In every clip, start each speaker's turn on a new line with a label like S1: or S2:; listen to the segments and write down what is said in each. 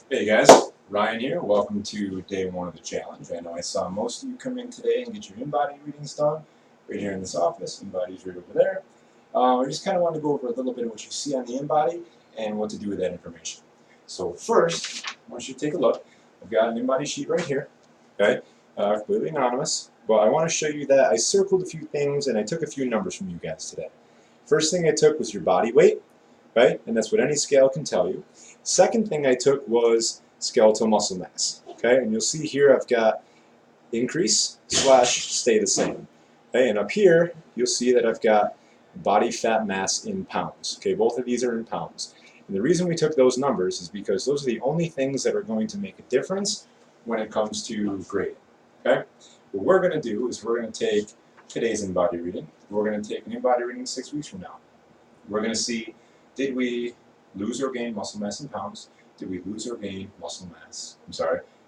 S1: Hey guys, Ryan here. Welcome to day one of the challenge. I know I saw most of you come in today and get your in-body readings done right here in this office. In-body's right over there. I just kind of wanted to go over a little bit of what you see on the in-body and what to do with that information. So first, I want you to take a look. I've got an in-body sheet right here, okay? Completely anonymous, but I want to show you that I circled a few things and I took a few numbers from you guys today. First thing I took was your body weight, right? And that's what any scale can tell you. Second thing I took was skeletal muscle mass, okay? And you'll see here I've got increase / stay the same, okay? And up here you'll see that I've got body fat mass in pounds, okay? Both of these are in pounds. And the reason we took those numbers is because those are the only things that are going to make a difference when it comes to grading, okay? What we're going to do is we're going to take today's in-body reading. We're going to take an in-body reading 6 weeks from now. We're going to see, did we lose or gain muscle mass in pounds? Did we lose or gain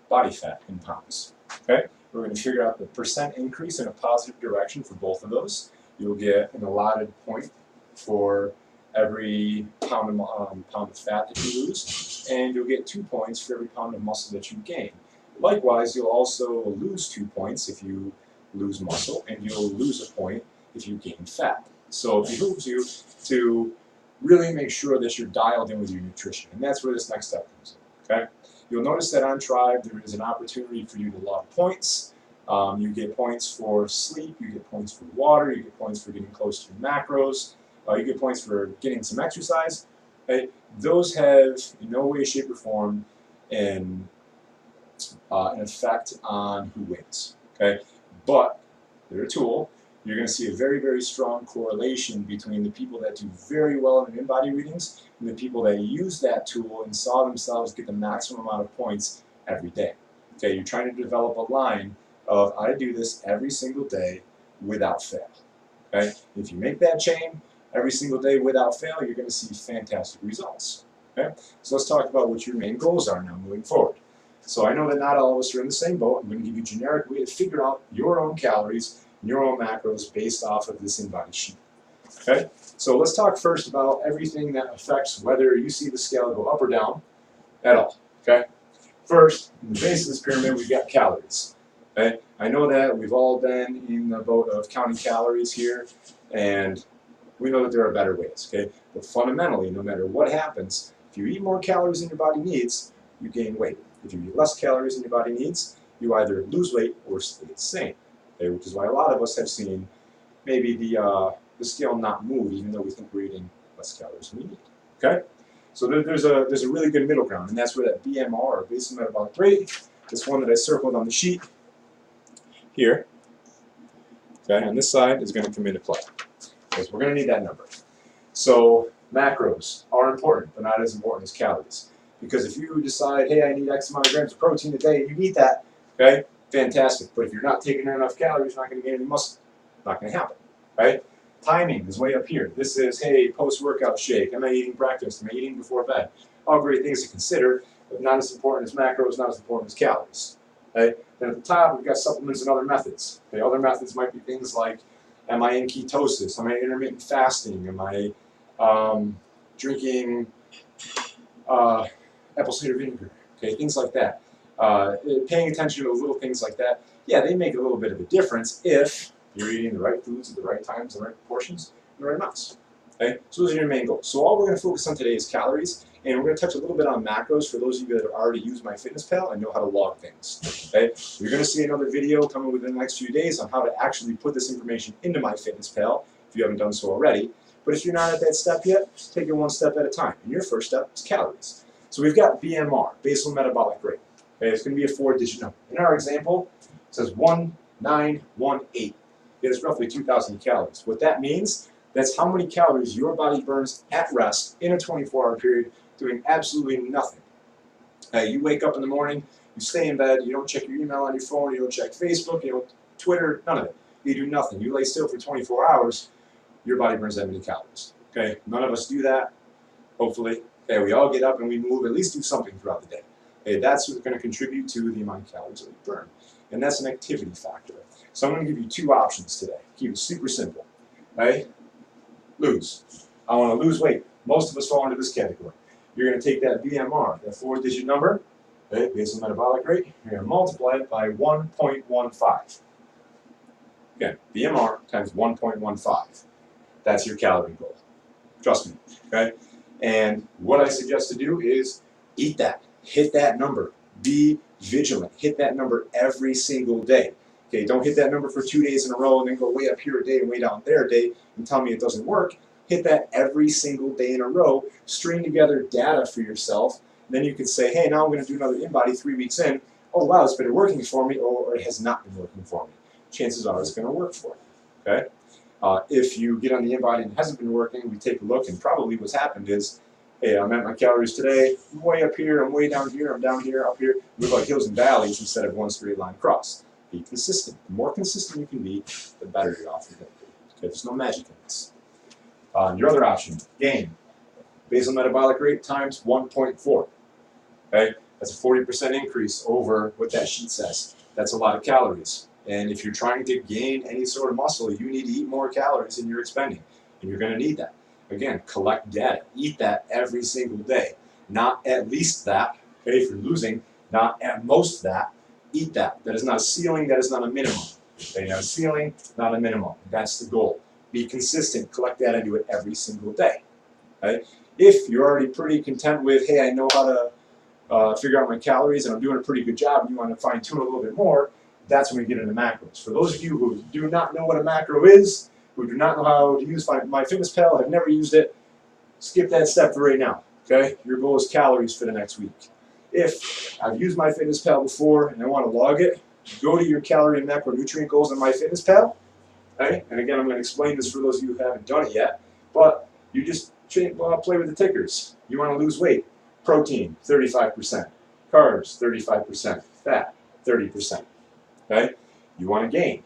S1: body fat in pounds? Okay? We're going to figure out the percent increase in a positive direction for both of those. You'll get an allotted point for every pound of fat that you lose, and you'll get 2 points for every pound of muscle that you gain. Likewise, you'll also lose 2 points if you lose muscle, and you'll lose a point if you gain fat. So it behooves you to really make sure that you're dialed in with your nutrition, and that's where this next step comes in, okay? You'll notice that on Tribe there is an opportunity for you to log points. You get points for sleep, you get points for water, you get points for getting close to your macros, you get points for getting some exercise. Right? Those have in no way, shape, or form an effect on who wins, okay? But they're a tool. You're going to see a very, very strong correlation between the people that do very well in in-body readings and the people that use that tool and saw themselves get the maximum amount of points every day. Okay, you're trying to develop a line of I do this every single day without fail. Okay, if you make that chain every single day without fail, you're going to see fantastic results. Okay, so let's talk about what your main goals are now moving forward. So I know that not all of us are in the same boat. I'm going to give you a generic way to figure out your own calories, your own macros based off of this in-body sheet. Okay, so let's talk first about everything that affects whether you see the scale go up or down at all. Okay, first, in the base of this pyramid, we've got calories. Okay, I know that we've all been in the boat of counting calories here, and we know that there are better ways. Okay, but fundamentally, no matter what happens, if you eat more calories than your body needs, you gain weight. If you eat less calories than your body needs, you either lose weight or stay the same. Okay, which is why a lot of us have seen maybe the scale not move, even though we think we're eating less calories than we need. Okay, so there's a really good middle ground, and that's where that BMR, or basal metabolic rate, this one that I circled on the sheet here, okay, on this side is going to come into play, because we're going to need that number. So macros are important, but not as important as calories. Because if you decide, hey, I need X amount of grams of protein a day, and you need that, okay, fantastic. But if you're not taking in enough calories, you're not going to gain any muscle. Not going to happen, right? Timing is way up here. This is, hey, post-workout shake. Am I eating breakfast? Am I eating before bed? All great things to consider, but not as important as macros, not as important as calories. Okay? Then at the top, we've got supplements and other methods. Okay? Other methods might be things like, am I in ketosis? Am I intermittent fasting? Am I drinking apple cider vinegar? Okay, things like that. Paying attention to little things like that, yeah, they make a little bit of a difference if you're eating the right foods at the right times, the right proportions, and the right amounts. Okay, so those are your main goals. So all we're going to focus on today is calories, and we're going to touch a little bit on macros for those of you that have already used MyFitnessPal and know how to log things. Okay, you're going to see another video coming within the next few days on how to actually put this information into MyFitnessPal if you haven't done so already. But if you're not at that step yet, take it one step at a time. And your first step is calories. So we've got BMR, basal metabolic rate. Okay, it's going to be a 4-digit number. In our example, it says 1918. It's roughly 2,000 calories. What that means, that's how many calories your body burns at rest in a 24-hour period doing absolutely nothing. You wake up in the morning, you stay in bed, you don't check your email on your phone, you don't check Facebook, you don't Twitter, none of it. You do nothing. You lay still for 24 hours, your body burns that many calories. Okay, none of us do that, hopefully. Okay, we all get up and we move, at least do something throughout the day. Okay, that's what's going to contribute to the amount of calories that we burn. And that's an activity factor. So I'm going to give you 2 options today. Keep it super simple. Okay? Lose. I want to lose weight. Most of us fall into this category. you're going to take that BMR, that 4-digit number, okay, basal metabolic rate, you're going to multiply it by 1.15. Again, BMR times 1.15. That's your calorie goal. Trust me, okay? And what I suggest to do is eat that. Hit that number. Be vigilant. Hit that number every single day. Okay, don't hit that number for 2 days in a row and then go way up here a day and way down there a day and tell me it doesn't work. Hit that every single day in a row. String together data for yourself. Then you can say, hey, now I'm going to do another InBody 3 weeks in. Oh, wow, it's been working for me, or it has not been working for me. Chances are it's going to work for you. Okay? If you get on the InBody and it hasn't been working, we take a look, and probably what's happened is, hey, I'm at my calories today, I'm way up here, I'm way down here, I'm down here, up here. We look like hills and valleys instead of one straight line across. Be consistent. The more consistent you can be, the better you're off you're going to be. Okay, there's no magic in this. Your other option, gain. Basal metabolic rate times 1.4. Okay, that's a 40% increase over what that sheet says. That's a lot of calories. And if you're trying to gain any sort of muscle, you need to eat more calories than you're expending. And you're going to need that. Again, collect data. Eat that every single day. Not at least that. Okay, if you're losing, not at most that. Eat that. That is not a ceiling. That is not a minimum. Okay, not a ceiling, not a minimum. That's the goal. Be consistent. Collect data and do it every single day. Okay? If you're already pretty content with, hey, I know how to figure out my calories and I'm doing a pretty good job, and you want to fine tune a little bit more, that's when we get into macros. For those of you who do not know what a macro is, who do not know how to use MyFitnessPal, have never used it, skip that step for right now. Okay? Your goal is calories for the next week. If I've used MyFitnessPal before and I want to log it, go to your calorie and macronutrient goals on MyFitnessPal. Okay? And again, I'm going to explain this for those of you who haven't done it yet, but you just play with the tickers. You want to lose weight. Protein, 35%. Carbs, 35%. Fat, 30%. Okay? You want to gain.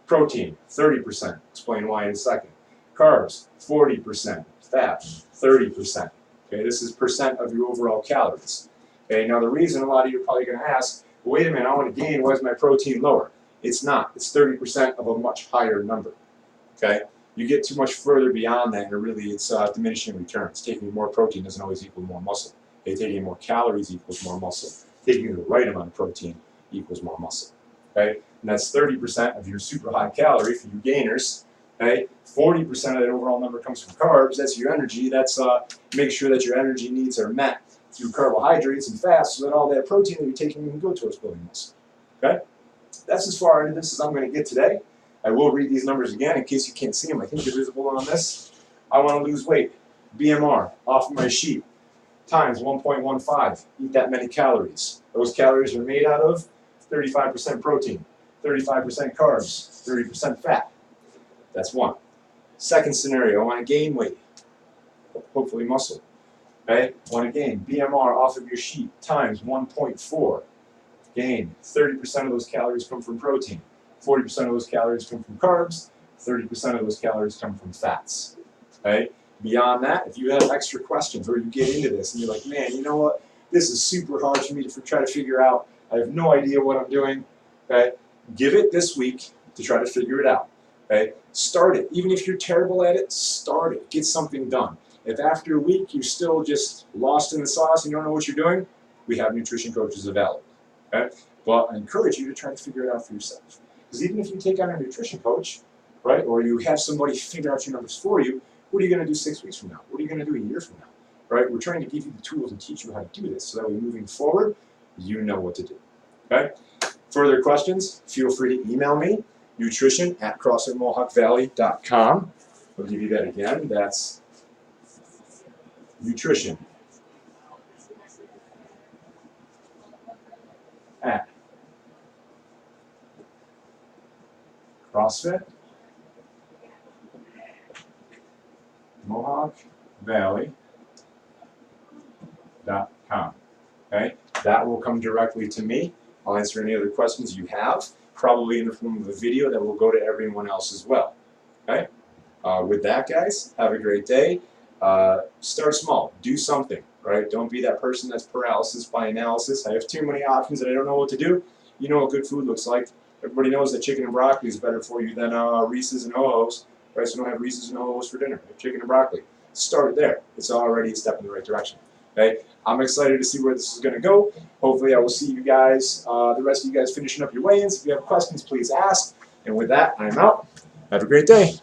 S1: Protein, 30%. Explain why in a second. Carbs, 40%. Fat, 30%. Okay, this is percent of your overall calories. Okay, now the reason a lot of you are probably going to ask, well, wait a minute, I want to gain, why is my protein lower? It's not. It's 30% of a much higher number. Okay? You get too much further beyond that, and really it's diminishing returns. Taking more protein doesn't always equal more muscle. Okay? Taking more calories equals more muscle. Taking the right amount of protein equals more muscle. Okay? And that's 30% of your super high calorie for you gainers. Okay? 40% of that overall number comes from carbs. That's your energy. That's make sure that your energy needs are met through carbohydrates and fats, so that all that protein that you're taking can go towards building muscle. Okay? That's as far into this as I'm going to get today. I will read these numbers again in case you can't see them. I think they're visible on this. I want to lose weight. BMR off of my sheet times 1.15. Eat that many calories. Those calories are made out of 35% protein, 35% carbs, 30% fat. That's one. Second scenario, I want to gain weight, hopefully muscle. Okay? I want to gain BMR off of your sheet times 1.4. Gain. 30% of those calories come from protein. 40% of those calories come from carbs. 30% of those calories come from fats. Okay? Beyond that, if you have extra questions or you get into this and you're like, man, you know what? This is super hard for me to try to figure out. I have no idea what I'm doing. Okay? Give it this week to try to figure it out. Okay? Start it. Even if you're terrible at it, start it. Get something done. If after a week you're still just lost in the sauce and you don't know what you're doing, we have nutrition coaches available. Okay? But I encourage you to try to figure it out for yourself. Because even if you take on a nutrition coach, right, or you have somebody figure out your numbers for you, what are you going to do 6 weeks from now? What are you going to do a year from now? Right? We're trying to give you the tools and teach you how to do this so that way moving forward, you know what to do. Okay? Further questions, feel free to email me, nutrition@CrossFitMohawkValley.com. I'll give you that again. That's nutrition at CrossFit MohawkValley.com. Okay? That will come directly to me. I'll answer any other questions you have, probably in the form of a video that will go to everyone else as well. Okay? With that, guys, have a great day. Start small. Do something. Right? Don't be that person that's paralysis by analysis. I have too many options and I don't know what to do. You know what good food looks like. Everybody knows that chicken and broccoli is better for you than Reese's and Ho-Ho's. Right? So don't have Reese's and Ho-Ho's for dinner. Have chicken and broccoli. Start there. It's already a step in the right direction. Okay, I'm excited to see where this is going to go. Hopefully, I will see you guys, the rest of you guys, finishing up your weigh-ins. If you have questions, please ask. And with that, I'm out. Have a great day.